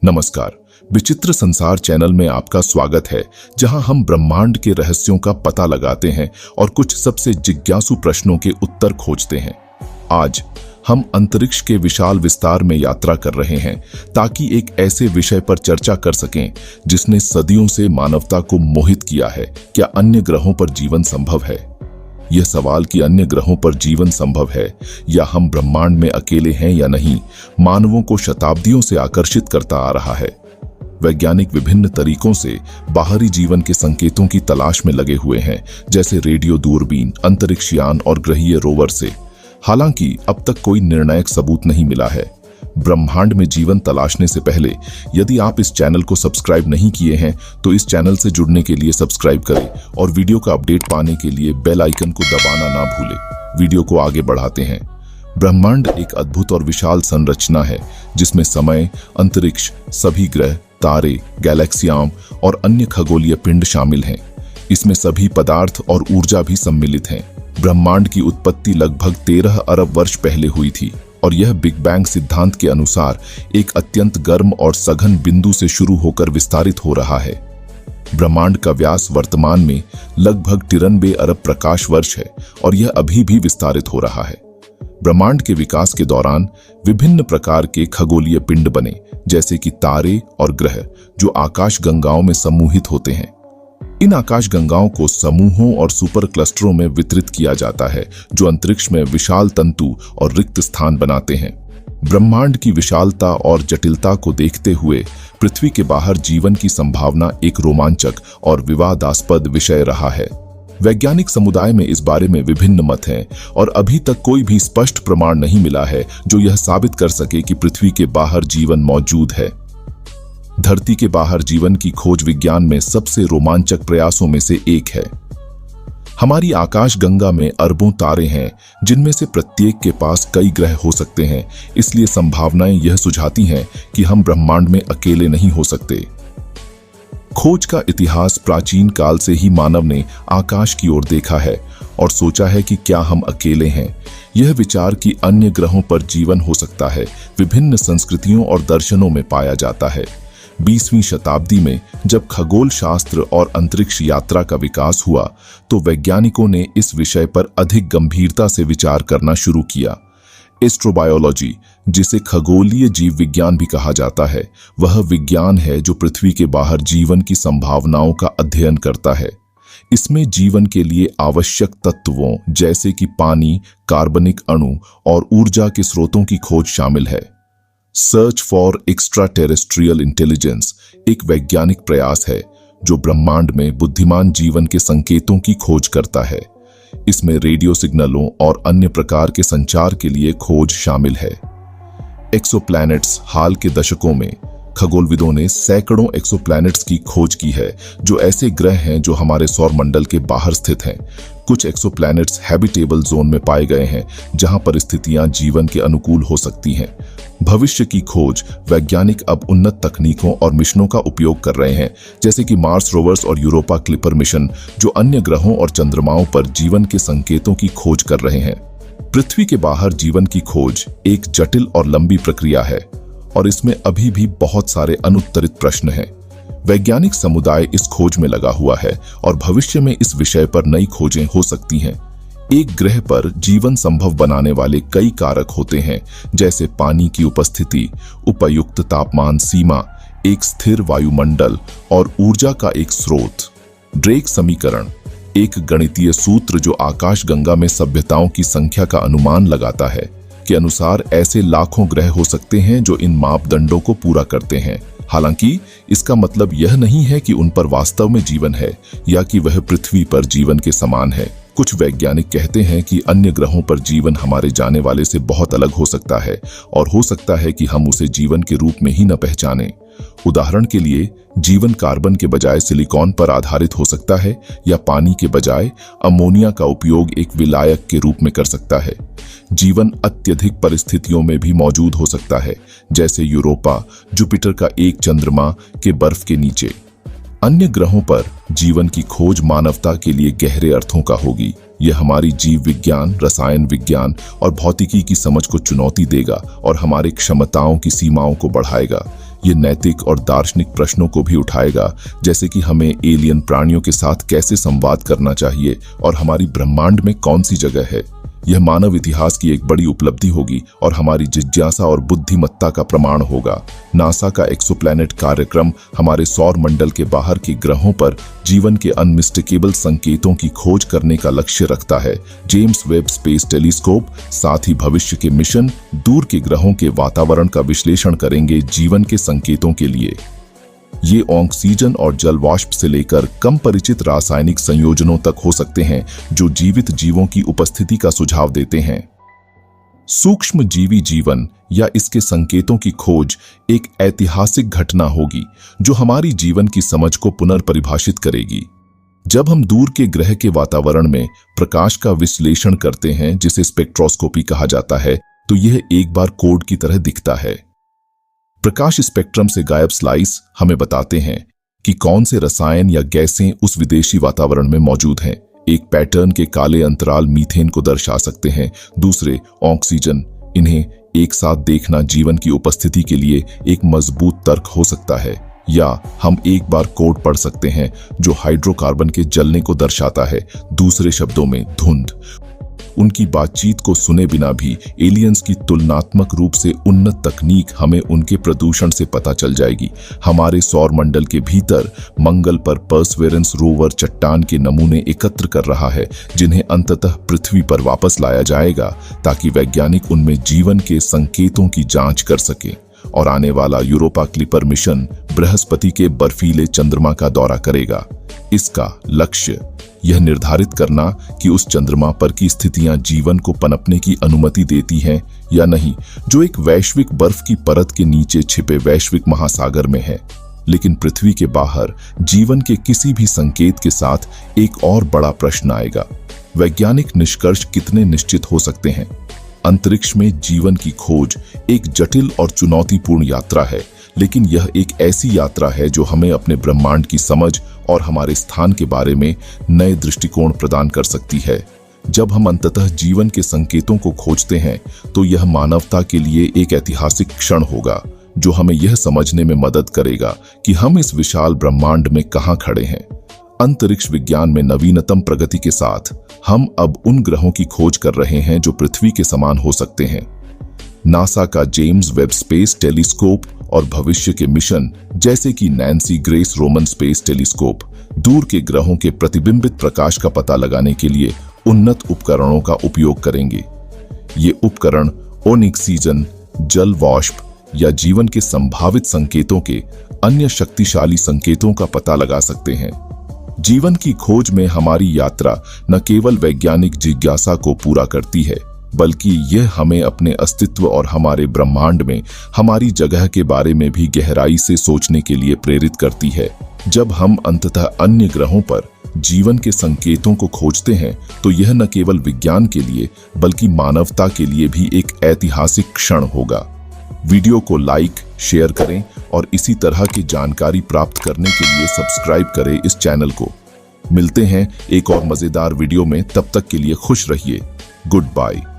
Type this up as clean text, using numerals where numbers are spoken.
नमस्कार। विचित्र संसार चैनल में आपका स्वागत है, जहां हम ब्रह्मांड के रहस्यों का पता लगाते हैं और कुछ सबसे जिज्ञासु प्रश्नों के उत्तर खोजते हैं। आज हम अंतरिक्ष के विशाल विस्तार में यात्रा कर रहे हैं ताकि एक ऐसे विषय पर चर्चा कर सकें जिसने सदियों से मानवता को मोहित किया है। क्या अन्य ग्रहों पर जीवन संभव है? यह सवाल कि अन्य ग्रहों पर जीवन संभव है या हम ब्रह्मांड में अकेले हैं या नहीं, मानवों को शताब्दियों से आकर्षित करता आ रहा है। वैज्ञानिक विभिन्न तरीकों से बाहरी जीवन के संकेतों की तलाश में लगे हुए हैं, जैसे रेडियो दूरबीन, अंतरिक्ष यान और ग्रहीय रोवर से। हालांकि अब तक कोई निर्णायक सबूत नहीं मिला है। ब्रह्मांड में जीवन तलाशने से पहले यदि आप इस चैनल को सब्सक्राइब नहीं किए हैं तो इस चैनल से जुड़ने के लिए सब्सक्राइब करें और वीडियो का अपडेट पाने के लिए बेल आइकन को दबाना ना भूलें। वीडियो को आगे बढ़ाते हैं। ब्रह्मांड एक अद्भुत और विशाल संरचना है जिसमें समय, अंतरिक्ष, सभी ग्रह, तारे, गैलेक्सियां और अन्य खगोलीय पिंड शामिल हैं। इसमें सभी पदार्थ और ऊर्जा भी सम्मिलित हैं। ब्रह्मांड की उत्पत्ति लगभग 13 अरब वर्ष पहले हुई थी और यह बिग बैंग सिद्धांत के अनुसार एक अत्यंत गर्म और सघन बिंदु से शुरू होकर विस्तारित हो रहा है। ब्रह्मांड का व्यास वर्तमान में लगभग 93 अरब प्रकाश वर्ष है और यह अभी भी विस्तारित हो रहा है। ब्रह्मांड के विकास के दौरान विभिन्न प्रकार के खगोलीय पिंड बने, जैसे कि तारे और ग्रह, जो आकाश गंगाओं में समूहित होते हैं। इन आकाश गंगाओं को समूहों और सुपर क्लस्टरों में वितरित किया जाता है, जो अंतरिक्ष में विशाल तंतु और रिक्त स्थान बनाते हैं। ब्रह्मांड की विशालता और जटिलता को देखते हुए पृथ्वी के बाहर जीवन की संभावना एक रोमांचक और विवादास्पद विषय रहा है। वैज्ञानिक समुदाय में इस बारे में विभिन्न मत हैं और अभी तक कोई भी स्पष्ट प्रमाण नहीं मिला है जो यह साबित कर सके कि पृथ्वी के बाहर जीवन मौजूद है। धरती के बाहर जीवन की खोज विज्ञान में सबसे रोमांचक प्रयासों में से एक है। हमारी आकाश गंगा में अरबों तारे हैं, जिनमें से प्रत्येक के पास कई ग्रह हो सकते हैं। इसलिए संभावनाएं यह सुझाती हैं कि हम ब्रह्मांड में अकेले नहीं हो सकते। खोज का इतिहास प्राचीन काल से ही मानव ने आकाश की ओर देखा है और सोचा है कि क्या हम अकेले हैं। यह विचार कि अन्य ग्रहों पर जीवन हो सकता है विभिन्न संस्कृतियों और दर्शनों में पाया जाता है। 20वीं शताब्दी में जब खगोल शास्त्र और अंतरिक्ष यात्रा का विकास हुआ तो वैज्ञानिकों ने इस विषय पर अधिक गंभीरता से विचार करना शुरू किया। एस्ट्रोबायोलॉजी, जिसे खगोलीय जीव विज्ञान भी कहा जाता है, वह विज्ञान है जो पृथ्वी के बाहर जीवन की संभावनाओं का अध्ययन करता है। इसमें जीवन के लिए आवश्यक तत्वों जैसे कि पानी, कार्बनिक अणु और ऊर्जा के स्रोतों की खोज शामिल है। Search for extra terrestrial intelligence एक वैज्ञानिक प्रयास है जो ब्रह्मांड में बुद्धिमान जीवन के संकेतों की खोज करता है। इसमें रेडियो सिग्नलों और अन्य प्रकार के संचार के लिए खोज शामिल है। एक्सोप्लैनेट्स, हाल के दशकों में खगोलविदों ने सैकड़ों एक्सोप्लैनेट्स की खोज की है, जो ऐसे ग्रह हैं जो हमारे सौर मंडल के बाहर स्थित हैं। कुछ एक्सोप्लैनेट्स हैबिटेबल जोन में पाए गए हैं, जहां परिस्थितियां जीवन के अनुकूल हो सकती हैं। भविष्य की खोज वैज्ञानिक अब उन्नत तकनीकों और मिशनों का उपयोग कर रहे हैं, जैसे कि मार्स रोवर्स और यूरोपा क्लिपर मिशन, जो अन्य ग्रहों और चंद्रमाओं पर जीवन के संकेतों की खोज कर रहे हैं। पृथ्वी के बाहर जीवन की खोज एक जटिल और लंबी प्रक्रिया है और इसमें अभी भी बहुत सारे अनुत्तरित प्रश्न हैं। वैज्ञानिक समुदाय इस खोज में लगा हुआ है और भविष्य में इस विषय पर नई खोजें हो सकती हैं। एक ग्रह पर जीवन संभव बनाने वाले कई कारक होते हैं, जैसे पानी की उपस्थिति, उपयुक्त तापमान सीमा, एक स्थिर वायुमंडल और ऊर्जा का एक स्रोत। ड्रेक समीकरण एक गणितीय सूत्र जो आकाश गंगा में सभ्यताओं की संख्या का अनुमान लगाता है के अनुसार ऐसे लाखों ग्रह हो सकते हैं जो इन मापदंडों को पूरा करते हैं। हालांकि इसका मतलब यह नहीं है कि उन पर वास्तव में जीवन है या कि वह पृथ्वी पर जीवन के समान है। कुछ वैज्ञानिक कहते हैं कि अन्य ग्रहों पर जीवन हमारे जाने वाले से बहुत अलग हो सकता है और हो सकता है कि हम उसे जीवन के रूप में ही न पहचानें। उदाहरण के लिए, जीवन कार्बन के बजाय सिलिकॉन पर आधारित हो सकता है या पानी के बजाय अमोनिया का उपयोग एक विलायक के रूप में कर सकता है। जीवन अत्यधिक परिस्थितियों में भी मौजूद हो सकता है, जैसे यूरोपा, जुपिटर का एक चंद्रमा के बर्फ के नीचे। अन्य ग्रहों पर जीवन की खोज मानवता के लिए गहरे अर्थों का होगी। यह हमारी जीव विज्ञान, रसायन विज्ञान और भौतिकी की समझ को चुनौती देगा और हमारी क्षमताओं की सीमाओं को बढ़ाएगा। ये नैतिक और दार्शनिक प्रश्नों को भी उठाएगा, जैसे कि हमें एलियन प्राणियों के साथ कैसे संवाद करना चाहिए और हमारी ब्रह्मांड में कौन सी जगह है। यह मानव इतिहास की एक बड़ी उपलब्धि होगी और हमारी जिज्ञासा और बुद्धिमत्ता का प्रमाण होगा। नासा का एक्सोप्लैनेट कार्यक्रम हमारे सौर मंडल के बाहर के ग्रहों पर जीवन के अनमिस्टेकेबल संकेतों की खोज करने का लक्ष्य रखता है। जेम्स वेब स्पेस टेलीस्कोप साथ ही भविष्य के मिशन दूर के ग्रहों के वातावरण का विश्लेषण करेंगे जीवन के संकेतों के लिए। ये ऑक्सीजन और जल वाष्प से लेकर कम परिचित रासायनिक संयोजनों तक हो सकते हैं जो जीवित जीवों की उपस्थिति का सुझाव देते हैं। सूक्ष्म जीवी जीवन या इसके संकेतों की खोज एक ऐतिहासिक घटना होगी जो हमारी जीवन की समझ को पुनर्परिभाषित करेगी। जब हम दूर के ग्रह के वातावरण में प्रकाश का विश्लेषण करते हैं, जिसे स्पेक्ट्रोस्कोपी कहा जाता है, तो यह एक बार कोड की तरह दिखता है। प्रकाश स्पेक्ट्रम से गायब स्लाइस हमें बताते हैं कि कौन से रसायन या गैसें उस विदेशी वातावरण में मौजूद हैं। एक पैटर्न के काले अंतराल मीथेन को दर्शा सकते हैं, दूसरे ऑक्सीजन। इन्हें एक साथ देखना जीवन की उपस्थिति के लिए एक मजबूत तर्क हो सकता है। या हम एक बार कोड पढ़ सकते हैं जो हाइड्रोकार्बन के जलने को दर्शाता है, दूसरे शब्दों में धुंध। उनकी बातचीत को सुने बिना भी एलियंस की तुलनात्मक रूप से उन्नत तकनीक हमें उनके प्रदूषण से पता चल जाएगी। हमारे सौर मंडल के भीतर मंगल पर परसेवरेंस रोवर चट्टान के नमूने एकत्र कर रहा है, जिन्हें अंततः पृथ्वी पर वापस लाया जाएगा ताकि वैज्ञानिक उनमें जीवन के संकेतों की जांच कर सकें। और आने वाला यूरोपा क्लिपर मिशन बृहस्पति के बर्फीले चंद्रमा का दौरा करेगा। इसका लक्ष्य यह निर्धारित करना कि उस चंद्रमा पर की स्थितियां जीवन को पनपने की अनुमति देती हैं या नहीं, जो एक वैश्विक बर्फ की परत के नीचे छिपे वैश्विक महासागर में है। लेकिन पृथ्वी के बाहर जीवन के किसी भी संकेत के साथ एक और बड़ा प्रश्न आएगा। वैज्ञानिक निष्कर्ष कितने निश्चित हो सकते हैं? अंतरिक्ष में जीवन की खोज एक जटिल और चुनौतीपूर्ण यात्रा है, लेकिन यह एक ऐसी यात्रा है जो हमें अपने ब्रह्मांड की समझ और हमारे स्थान के बारे में नए दृष्टिकोण प्रदान कर सकती है। जब हम अंततः जीवन के संकेतों को खोजते हैं, तो यह मानवता के लिए एक ऐतिहासिक क्षण होगा जो हमें यह समझने में मदद करेगा कि हम इस विशाल ब्रह्मांड में कहां खड़े हैं। अंतरिक्ष विज्ञान में नवीनतम प्रगति के साथ हम अब उन ग्रहों की खोज कर रहे हैं जो पृथ्वी के समान हो सकते हैं। नासा का जेम्स वेब स्पेस टेलीस्कोप और भविष्य के मिशन जैसे कि Nancy grace Roman space telescope दूर के ग्रहों के प्रतिबिंबित प्रकाश का पता लगाने के लिए उन्नत उपकरणों का उपयोग करेंगे। ये उपकरण ऑक्सीजन, जल वाष्प या जीवन के संभावित संकेतों के अन्य शक्तिशाली संकेतों का पता लगा सकते हैं। जीवन की खोज में हमारी यात्रा न केवल वैज्ञानिक जिज्ञासा को पूरा करती है, बल्कि यह हमें अपने अस्तित्व और हमारे ब्रह्मांड में हमारी जगह के बारे में भी गहराई से सोचने के लिए प्रेरित करती है। जब हम अंततः अन्य ग्रहों पर जीवन के संकेतों को खोजते हैं, तो यह न केवल विज्ञान के लिए बल्कि मानवता के लिए भी एक ऐतिहासिक क्षण होगा। वीडियो को लाइक, शेयर करें और इसी तरह की जानकारी प्राप्त करने के लिए सब्सक्राइब करें इस चैनल को। मिलते हैं एक और मजेदार वीडियो में, तब तक के लिए खुश रहिए। Good bye.